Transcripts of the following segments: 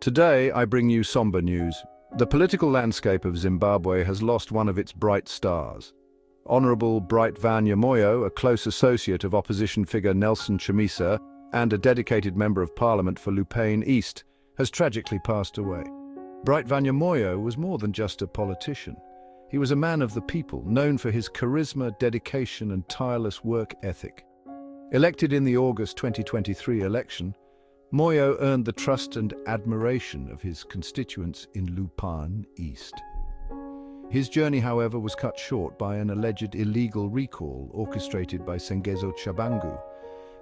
Today, I bring you somber news. The political landscape of Zimbabwe has lost one of its bright stars. Honorable Varwadziwa Moyo, a close associate of opposition figure Nelson Chamisa and a dedicated member of parliament for Lupane East, has tragically passed away. Varwadziwa Moyo was more than just a politician. He was a man of the people, known for his charisma, dedication, and tireless work ethic. Elected in the August 2023 election, Moyo earned the trust and admiration of his constituents in Lupane East. His journey, however, was cut short by an alleged illegal recall orchestrated by Sengezo Tshabangu.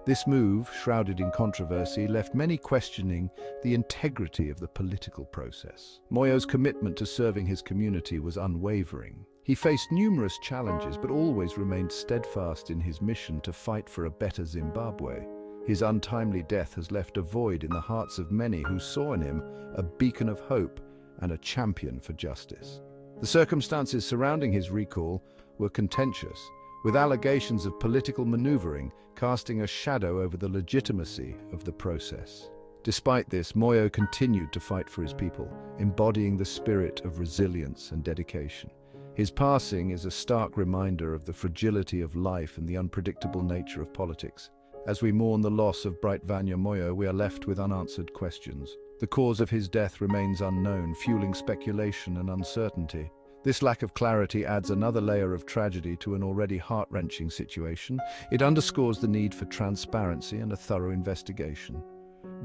This move, shrouded in controversy, left many questioning the integrity of the political process. Moyo's commitment to serving his community was unwavering. He faced numerous challenges, but always remained steadfast in his mission to fight for a better Zimbabwe. His untimely death has left a void in the hearts of many who saw in him a beacon of hope and a champion for justice. The circumstances surrounding his recall were contentious, with allegations of political maneuvering casting a shadow over the legitimacy of the process. Despite this, Moyo continued to fight for his people, embodying the spirit of resilience and dedication. His passing is a stark reminder of the fragility of life and the unpredictable nature of politics. As we mourn the loss of Varwadziwa Moyo, we are left with unanswered questions. The cause of his death remains unknown, fueling speculation and uncertainty. This lack of clarity adds another layer of tragedy to an already heart-wrenching situation. It underscores the need for transparency and a thorough investigation.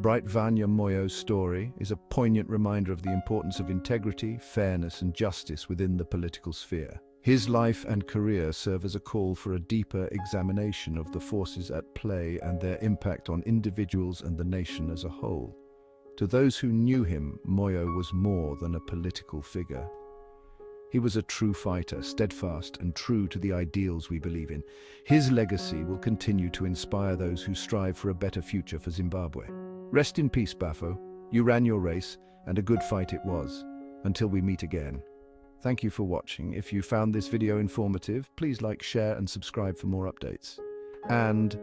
Varwadziwa Moyo's story is a poignant reminder of the importance of integrity, fairness, and justice within the political sphere. His life and career serve as a call for a deeper examination of the forces at play and their impact on individuals and the nation as a whole. To those who knew him, Moyo was more than a political figure. He was a true fighter, steadfast and true to the ideals we believe in. His legacy will continue to inspire those who strive for a better future for Zimbabwe. Rest in peace, Bafo. You ran your race, and a good fight it was. Until we meet again. Thank you for watching. If you found this video informative, please like, share, and subscribe for more updates. And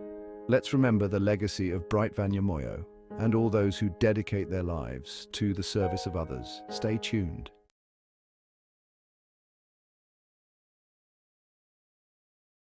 let's remember the legacy of Varwadziwa Moyo and all those who dedicate their lives to the service of others. Stay tuned.